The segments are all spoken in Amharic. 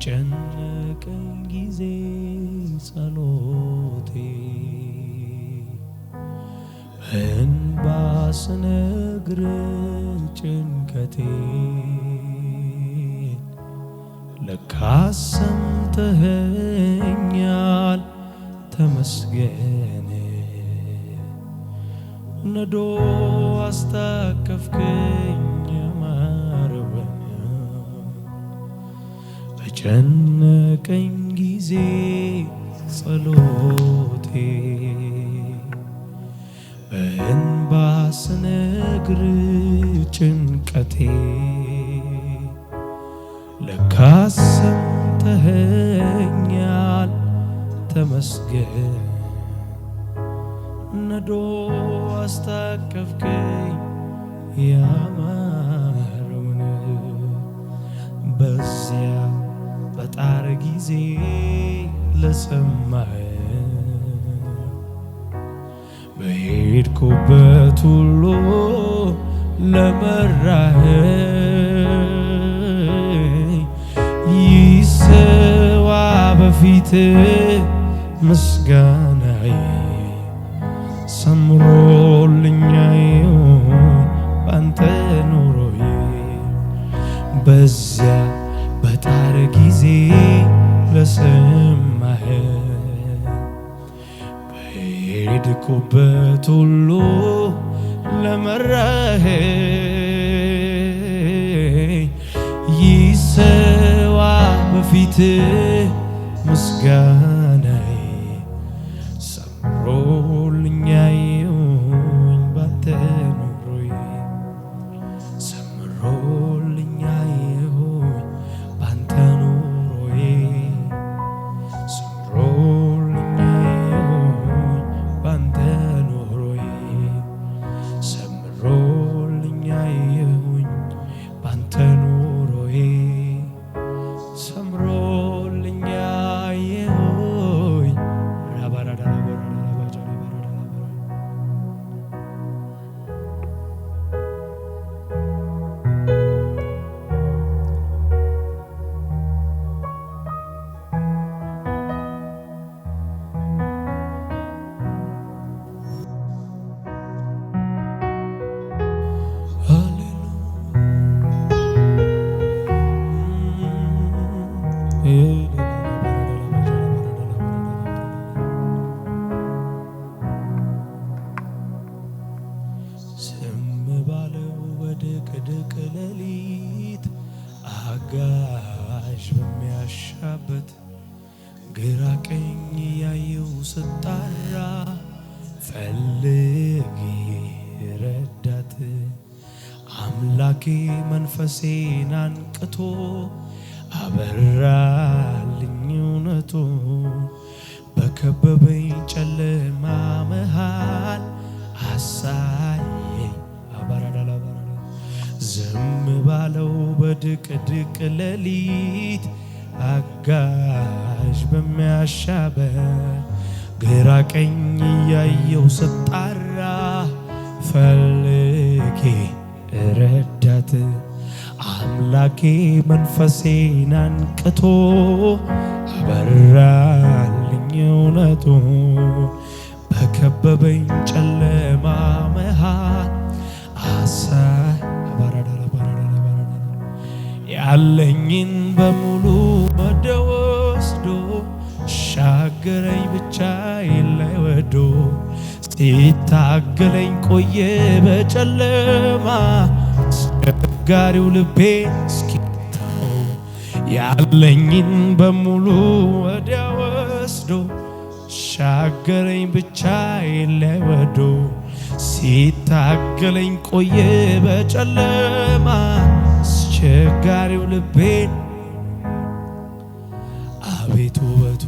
በጨነቀኝ ጊዜ ጸሎቴ እንባ ስነግር ጭንቀቴን ለካስ ሰምተኸኛል ተመስገን። ነዶ አስታቀፍከኝ ማረበን በጨነቀኝ ጊዜ ጸሎቴ በእንባ ስነግር ጭንቀቴ ለካስ ሰምተኸኛል ተመስገን። ነዶ አስታቀፍከኝ ያማረውን በዚያ በጣር ጊዜ ለሰማኸኝ በሄድኩበት ሁሉ ለመራኸኝ ይሰዋ በፊትህ ምስጋናዬ ሰምሮልኛ ይሁን ባንተ ኑሮዬ በዚያ በጣር ጊዜ ለሰማኸኝ በሄድኩበት ሁሉ ለመራኸኝ ይሰዋ በፊትህ ምስጋናዬ ሰምሮልኛ ይሁን ባንተ ኑሮዬ ሰምሮልኛ ይሁን ባንተ ኑሮዬ ሰምሮልኛ ይሁን ባንተ ኑሮዬ ሰምሮልኛ ይሁን ባንተ ኑሮዬ ሰምሮልኛ ይሁን ዝም ባለው በድቅድቅ ሌሊት አጋዥ በሚያሻበት ግራ ቀኝ ያየው ስጣራ ፈልጌ ረዳት አምላኬ መንፈሴን አንቅቶ አበራልኝ እውነቱ በከበበኝ ጨለማ መሃል አሳየኝ አባራዳላባራ ዝም ባለው በድቅድቅ ሌሊት አጋዥ በሚያሻበት ግራ ቀኝ ያየው ስጣራ ፈልጌ ረዳት አምላኬ መንፈሴን አንቅቶ አበራልኝ እውነቱ በከበበኝ ጨለማ መሃል ያለኝን በሙሉ ወደ ወስዶ ሻገረኝ ብቻዬን ላይ ወዶ ሲታገለኝ ቆየ በጨለማ አስቸጋሪው ልቤ እስኪተው ያለኝን በሙሉ ወደ ወስዶ ሻገረኝ ብቻዬን ላይ ወዶ ሲታገለኝ ቆየ በጨለማ አስቸጋሪው ልቤን አቤቱ ውበቱ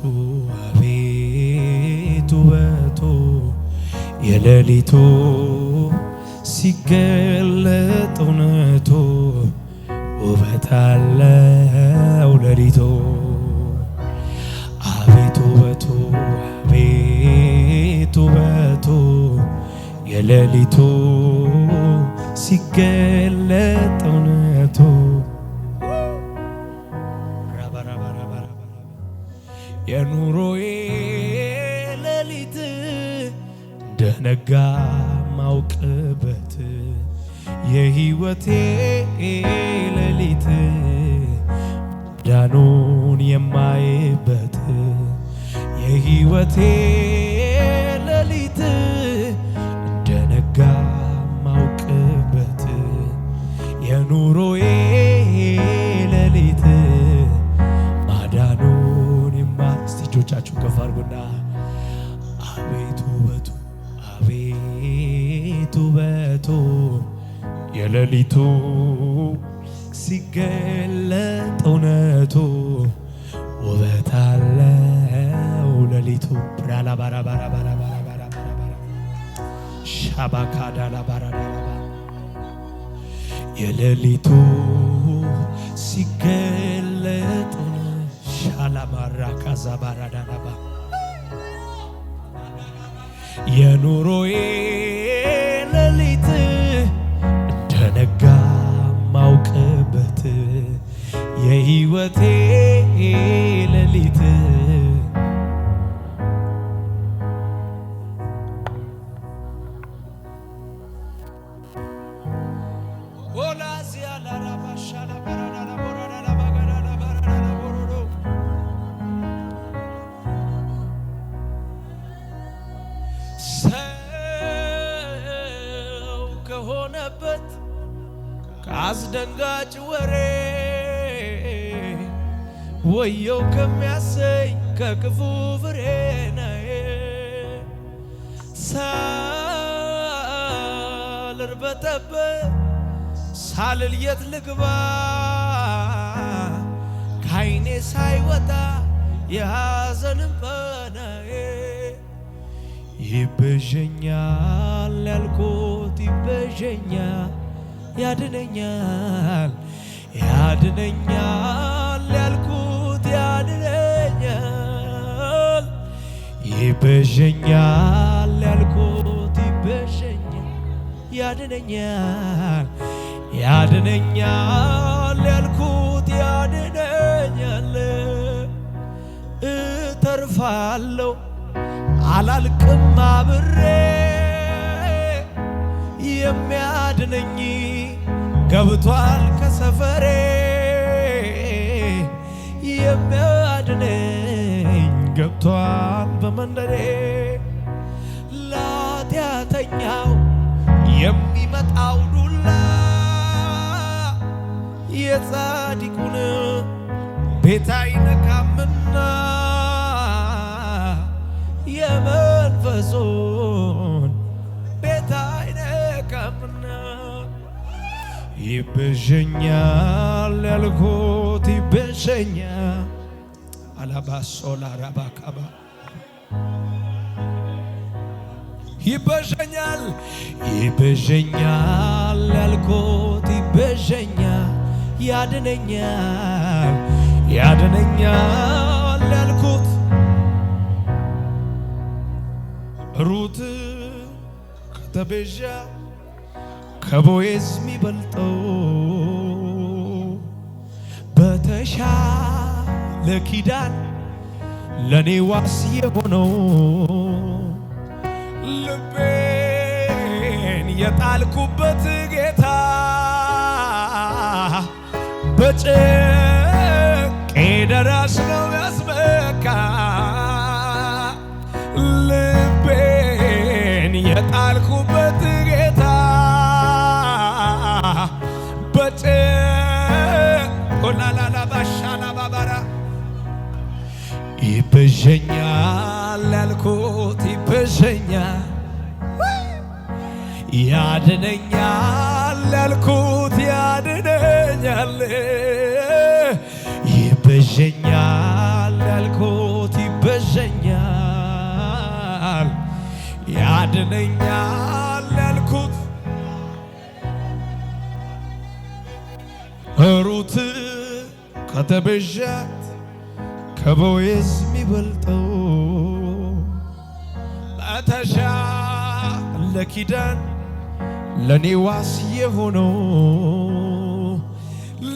አቤቱ ውበቱ የሌሊቱ ሲገለጥ እውነቱ ውበት አለው ሌሊቱ አቤቱ ውበቱ አቤቱ ውበቱ የሌሊቱ ሲገለጥ እውነቱ የኑሮዬ ሌሊት እንደነጋ ማውቅበት የሕይወቴ ሌሊት ዳኑን የማይበት የሕይወቴ ሌሊት እንደነጋ ማውቅበት የኑሮዬ ሌሊት ማዳኑን እጆቻችሁ ከፍ አድርጉና አቤቱ ውበቱ አቤቱ ውበቱ የሌሊቱ ሲገለጥ እውነቱ ውበት አለው ሌሊቱ ሻባካዳላባራዳላባ የሌሊቱ ሲገለጥ ሻላማራካዛባራዳላባ የኑሮዬ ሌሊት እንደነጋ ማውቅበት የሕይወቴ ሌሊት ከሆነበት ከአስደንጋጭ ወሬ ወየው ከሚያሰኝ ከክፉ ፍሬ ነይ ሳልርበተበት ሳልል የት ልግባ ከዓይኔ ሳይወጣ የሐዘን እንባ ይቤዠኛል ያልኩት ይቤዠኛል ያድነኛል ያድነኛል ያልኩት ያድነኛል ይቤዠኛል ያልኩት ይቤዠኛል ያድነኛል ያድነኛል ያልኩት ያድነኛል እተርፋለሁ አላልቅም አብሬ የሚያድነኝ ገብቷል ከሰፈሬ የሚያድነኝ ገብቷል በመንደሬ ለኃጢአተኛው የሚመጣው ዱላ የጻድቁን ቤት አይነካምና የመንፈሱን ቤት አይነካምና ይቤዠኛል ያልኩት ይቤዠኛል አላባሶላ ራባካባ ይቤዠኛል ይቤዠኛል ያልኩት ይቤዠኛል ያድነኛል ያድነኛል ያልኩት ሩት ከተቤዣ ከቦዔዝ የሚበልጠው በተሻለ ኪዳን ለኔ ዋስ የሆነው ልቤን የጣልኩበት ጌታ በጭንቄ ደራሽ ነው ያስመካ ልቤን የጣልኩበት ጌታ በጭንቆላላላ ባሻላ ባባራ ይቤዠኛል ያልኩት ይቤዠኛል ያድነኛል ያልኩት ያድነኛል ይቤዠኛል ያልኩት ይቤዠኛል ያድነኛል ያልኩት ሩት ከተቤዣት ከቦዔዝ የሚበልጠው በተሻለ ኪዳን ለኔ ዋስ የሆነው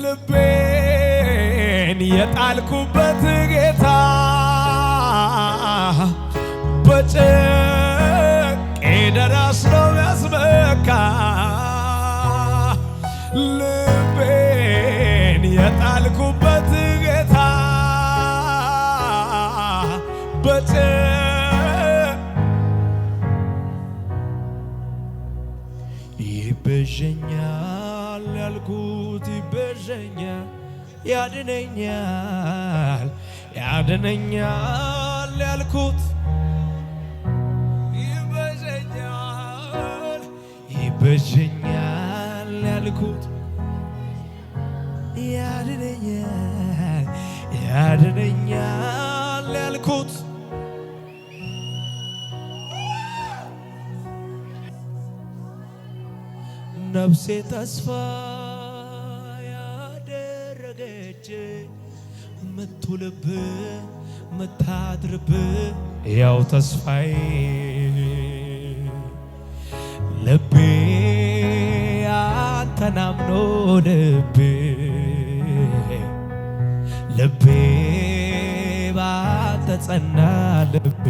ልቤን የጣልኩበት ጌታ በጭንቄ ደራሽ ነው ያስመካ ልቤን የጣልኩበት ጌታ ይቤዠኛል ያልኩት ይቤዠኛል ያድነኛል ያልኩት ይቤዠኛል ያልኩት ያድነኛል ያልኩት ነፍሴ ተስፋ ያደረገች ምትውልብ ምታድርብ ያው ተስፋዬ ልቤ አንተን አምኖ ልቤ ባንተ ጸና ልቤ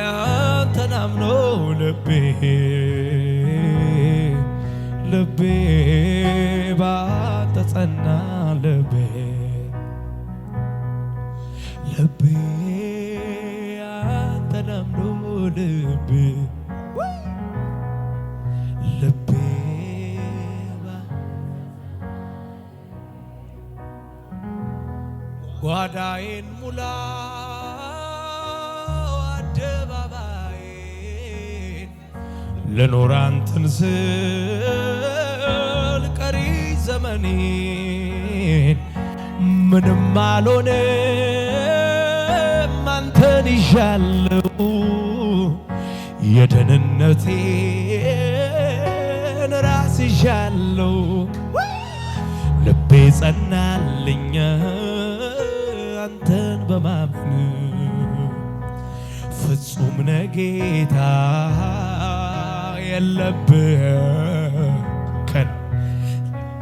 አንተን አምኖ ልቤ ባንተ ጸና ልቤ አንተን አምኖ ልቤ ጓዳዬን ሙላው አደባባዬን ልኖር አንተን ስል ቀሪ ዘመኔን ምንም አልሆንም አንተን ይዣለሁ የደህንነቴን ራስ ይዣለሁ ልቤ ጸናልኝ አንተን በማመን ፍጹም ነህ ጌታ የለብህም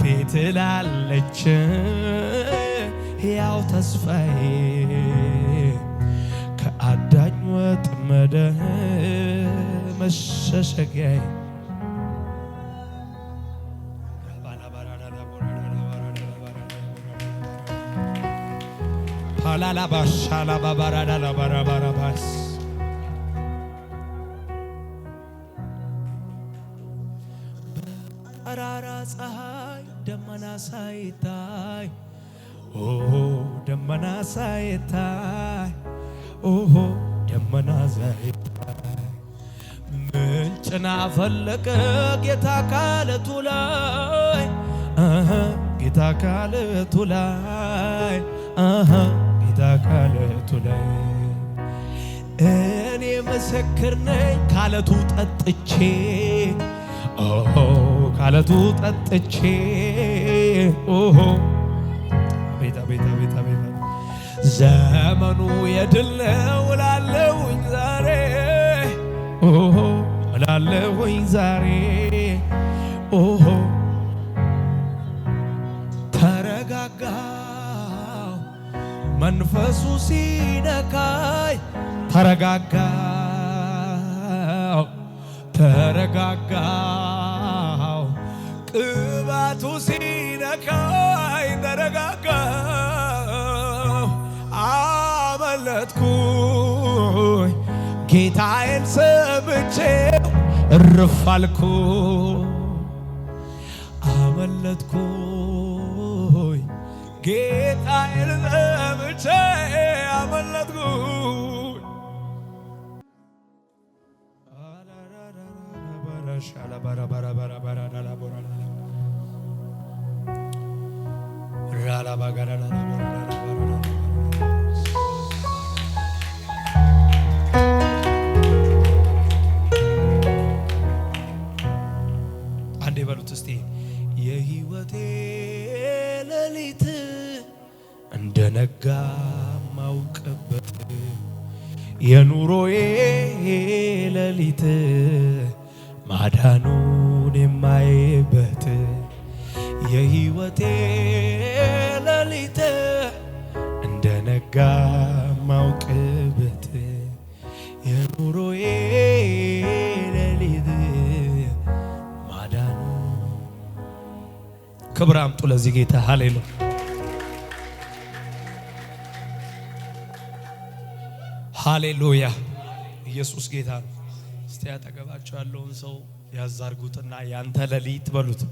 ቤት ላለች ሕያው ተስፋዬ ከአዳኝ ወጥመድ መሸሸጊያዬ ላላባሻላባባራዳላባራባራባስ በጠራራ ፀሐይ ደመና ሳይታይ ደመና ሳይታይ ደመና ሳይታይ ምንጭና ፈለቀ ጌታ ካለቱ ላይ ጌታ ካለቱ ላይ ጌታ ካለቱ ላይ እኔ ምስክር ነኝ ካለቱ ጠጥቼ ካለቱ ጠጥቼ ቤታ ቤታ ቤታ ቤታ ዘመኑ የድል ነው እላለሁኝ ዛሬ እላለሁኝ ዛሬ ተረጋጋው መንፈሱ ሲነካኝ ተረጋጋው ቅባቱ ሲነካኝ ተረጋጋው አመለጥኩኝ ጌታዬን ሰምቼው እርፍ አልኩኝ አመለጥኩኝ ጌታዬን ሰምቼ አመለጥኩኝ አንዴ በሉት እስቲ የህይወቴ ሌሊት እንደነጋ ማውቅበት የኑሮዬ ሌሊት ማዳኑን የማይበት የህይወቴ ሌሊት እንደነጋ ማውቅበት የኑሮዬ ሌሊት ማዳኑ። ክብር አምጡ ለዚህ ጌታ። ሃሌሉያ ሃሌሉያ። ኢየሱስ ጌታ ነው። እስቲ አጠገባችሁ ያለውን ሰው ያዛርጉትና ያንተ ሌሊት በሉት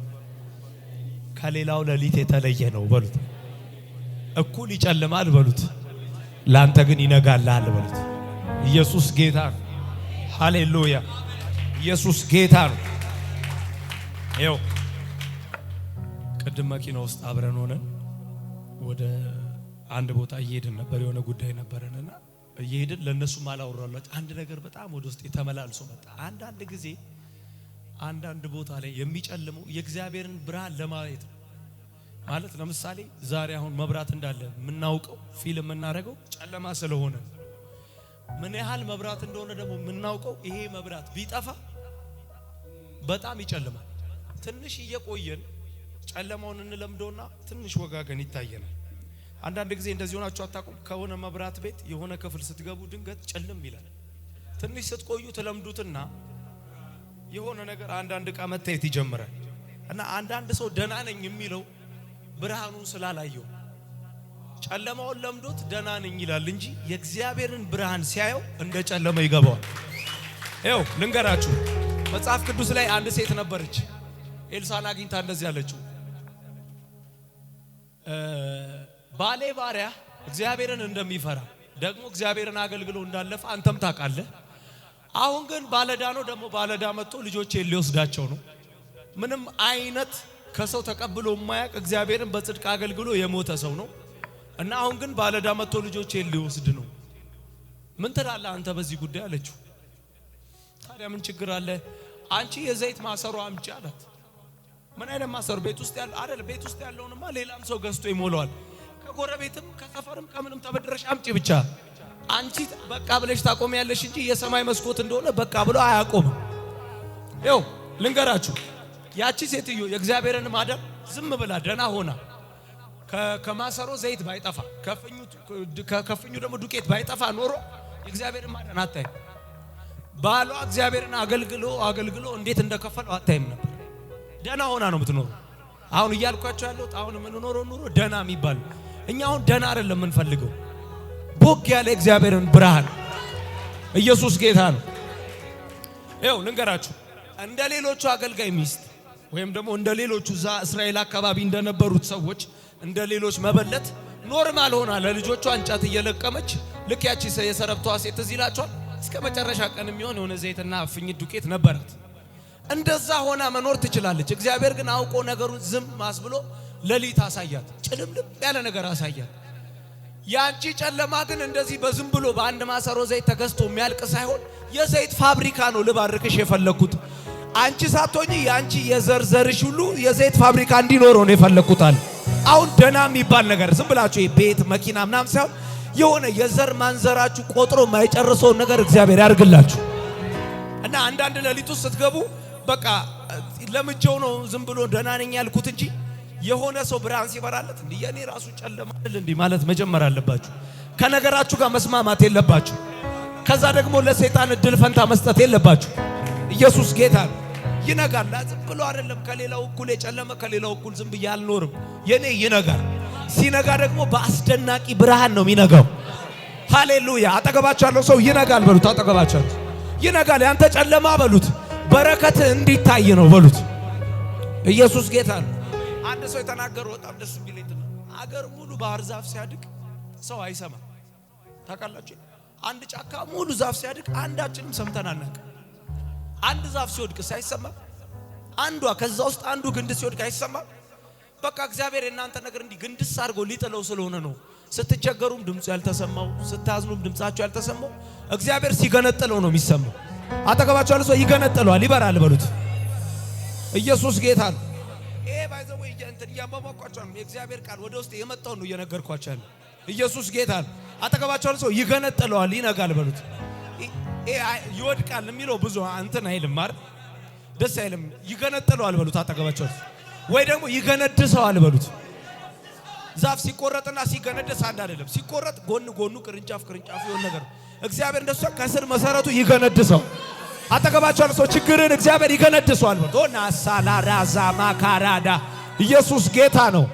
ከሌላው ሌሊት የተለየ ነው በሉት። እኩል ይጨልማል በሉት፣ ላንተ ግን ይነጋልሃል በሉት። ኢየሱስ ጌታ ነው። ሃሌሉያ ኢየሱስ ጌታ ነው። ይኸው ቅድም መኪና ውስጥ አብረን ሆነን ወደ አንድ ቦታ እየሄድን ነበር። የሆነ ጉዳይ ነበረንና እየሄድን ለነሱም አላወራላችሁ አንድ ነገር በጣም ወደ ውስጥ ተመላልሶ መጣ። አንዳንድ ጊዜ አንዳንድ ቦታ ላይ የሚጨልመው የእግዚአብሔርን ብርሃን ለማየት ነው። ማለት ለምሳሌ ዛሬ አሁን መብራት እንዳለ የምናውቀው ፊልም የምናደርገው ጨለማ ስለሆነ፣ ምን ያህል መብራት እንደሆነ ደግሞ የምናውቀው ይሄ መብራት ቢጠፋ በጣም ይጨልማል። ትንሽ እየቆየን ጨለማውን እንለምደውና ትንሽ ወጋገን ይታየናል። አንዳንድ ጊዜ እንደዚህ ሆናችሁ አታውቁም? ከሆነ መብራት ቤት የሆነ ክፍል ስትገቡ ድንገት ጨልም ይላል። ትንሽ ስትቆዩ ትለምዱትና የሆነ ነገር አንዳንድ ዕቃ መታየት ይጀምራል። እና አንዳንድ ሰው ደህና ነኝ የሚለው ብርሃኑን ስላላየው ጨለማውን ለምዶት ደህና ነኝ ይላል እንጂ የእግዚአብሔርን ብርሃን ሲያየው እንደ ጨለመ ይገባዋል። ይኸው ልንገራችሁ፣ መጽሐፍ ቅዱስ ላይ አንድ ሴት ነበረች። ኤልሳን አግኝታ እንደዚህ ያለችው፣ ባሌ ባሪያ እግዚአብሔርን እንደሚፈራ ደግሞ እግዚአብሔርን አገልግሎ እንዳለፈ አንተም ታውቃለህ። አሁን ግን ባለዳ ነው። ደግሞ ባለዳ መጥቶ ልጆቼን ሊወስዳቸው ነው። ምንም አይነት ከሰው ተቀብሎ የማያውቅ እግዚአብሔርን በጽድቅ አገልግሎ የሞተ ሰው ነው እና አሁን ግን ባለዳ መጥቶ ልጆቼን ሊወስድ ነው። ምን ትላለህ አንተ በዚህ ጉዳይ አለችው። ታዲያ ምን ችግር አለ? አንቺ የዘይት ማሰሮ አምጪ አላት። ምን አይነት ማሰሮ? ቤት ውስጥ ያለው አይደል? ቤት ውስጥ ያለውንማ ሌላም ሰው ገዝቶ ይሞላዋል። ከጎረቤትም ከሰፈርም ከምንም ተበድረሽ አምጪ ብቻ። አንቺ በቃ ብለሽ ታቆሚያለሽ እንጂ የሰማይ መስኮት እንደሆነ በቃ ብሎ አያቆምም። ይኸው ልንገራችሁ፣ ያቺ ሴትዮ የእግዚአብሔርን ማደር ዝም ብላ ደና ሆና ከማሰሮ ዘይት ባይጠፋ ከፍኙ ደግሞ ዱቄት ባይጠፋ ኖሮ የእግዚአብሔርን ማደር አታይም። ባሏ እግዚአብሔርን አገልግሎ እንዴት እንደከፈለው አታይም ነበር። ደና ሆና ነው የምትኖረው። አሁን እያልኳቸው ያለው አሁን የምንኖረው ኑሮ ደና የሚባል እኛ አሁን ደና አይደለም የምንፈልገው፣ ቦግ ያለ እግዚአብሔርን ብርሃን። ኢየሱስ ጌታ ነው። ይኸው ልንገራችሁ፣ እንደ ሌሎቹ አገልጋይ ሚስት ወይም ደግሞ እንደ ሌሎቹ እዛ እስራኤል አካባቢ እንደነበሩት ሰዎች እንደ ሌሎች መበለት ኖርማል ሆና ለልጆቿ እንጨት እየለቀመች ልክ ያቺ የሰረብቷ ሴት እዚህ ይላችኋል እስከ መጨረሻ ቀን የሚሆን የሆነ ዘይትና ፍኝት ዱቄት ነበራት። እንደዛ ሆና መኖር ትችላለች። እግዚአብሔር ግን አውቆ ነገሩን ዝም ማስብሎ ሌሊት አሳያት፣ ጭልምልም ያለ ነገር አሳያት። ያንቺ ጨለማ ግን እንደዚህ በዝም ብሎ በአንድ ማሰሮ ዘይት ተገዝቶ የሚያልቅ ሳይሆን የዘይት ፋብሪካ ነው ልባርክሽ የፈለኩት። አንቺ ሳትሆኚ ያንቺ የዘርዘርሽ ሁሉ የዘይት ፋብሪካ እንዲኖረው ነው የፈለኩታል። አሁን ደና የሚባል ነገር ዝም ብላችሁ ቤት መኪና ምናምን ሳይሆን የሆነ የዘር ማንዘራችሁ ቆጥሮ ማይጨርሰውን ነገር እግዚአብሔር ያርግላችሁ። እና አንዳንድ ሌሊት ውስጥ ስትገቡ በቃ ለምጄው ነው ዝም ብሎ ደና ነኝ ያልኩት እንጂ የሆነ ሰው ብርሃን ሲበራለት እንዴ የኔ ራሱ ጨለማ አይደል እንዴ ማለት መጀመር አለባችሁ። ከነገራችሁ ጋር መስማማት የለባችሁ። ከዛ ደግሞ ለሰይጣን እድል ፈንታ መስጠት የለባችሁ። ኢየሱስ ጌታ ነው። ይነጋል። ዝም ብሎ አይደለም ከሌላው እኩል የጨለመ ከሌላው እኩል ዝም ብዬ አልኖርም። የኔ ይነጋል። ሲነጋ ደግሞ በአስደናቂ ብርሃን ነው የሚነጋው። ሃሌሉያ። አጠገባችሁ ያለው ሰው ይነጋል በሉት። አጠገባችሁ ይነጋል። ያንተ ጨለማ በሉት በረከት እንዲታይ ነው በሉት። ኢየሱስ ጌታ ነው። አንድ ሰው የተናገረው በጣም ደስ የሚለኝ ነው። አገር ሙሉ ባህር ዛፍ ሲያድግ ሰው አይሰማም። ታውቃላችሁ? አንድ ጫካ ሙሉ ዛፍ ሲያድግ አንዳችንም ሰምተን አናውቅም። አንድ ዛፍ ሲወድቅ ሳይሰማ አንዷ ከዛ ውስጥ አንዱ ግንድ ሲወድቅ አይሰማም። በቃ እግዚአብሔር የእናንተ ነገር እንዲህ ግንድስ አድርጎ ሊጥለው ስለሆነ ነው። ስትቸገሩም ድምፁ ያልተሰማው፣ ስታዝኑም ድምጻችሁ ያልተሰማው፣ እግዚአብሔር ሲገነጥለው ነው የሚሰማው። አጠገባችሁ ያለው ሰው ይገነጥለዋል፣ ይበራል በሉት። ኢየሱስ ጌታ ነው። ይሄ ባይዘው እንትን ያማማቋቸው ነው። የእግዚአብሔር ቃል ወደ ውስጥ የመጣው ነው እየነገርኳችሁ ያለው። ኢየሱስ ጌታ ነው። አጠገባችሁ ያለው ሰው ይገነጥለዋል፣ ይነጋል በሉት። ይወድቃል የሚለው ብዙ እንትን አይልም ማለት ደስ አይልም። ይገነጥለዋል በሉት። አጠገባችሁ ወይ ደግሞ ይገነድሰዋል በሉት። ዛፍ ሲቆረጥና ሲገነደስ አንድ አይደለም። ሲቆረጥ ጎን ጎኑ ቅርንጫፍ የሆነ ነገር እግዚአብሔር እንደሱ ከስር መሰረቱ ይገነድሰው። አጠገባቸው ያለው ሰው ችግርን እግዚአብሔር ይገነድሰዋል። ዶና ሳላራዛ ማካራዳ ኢየሱስ ጌታ ነው።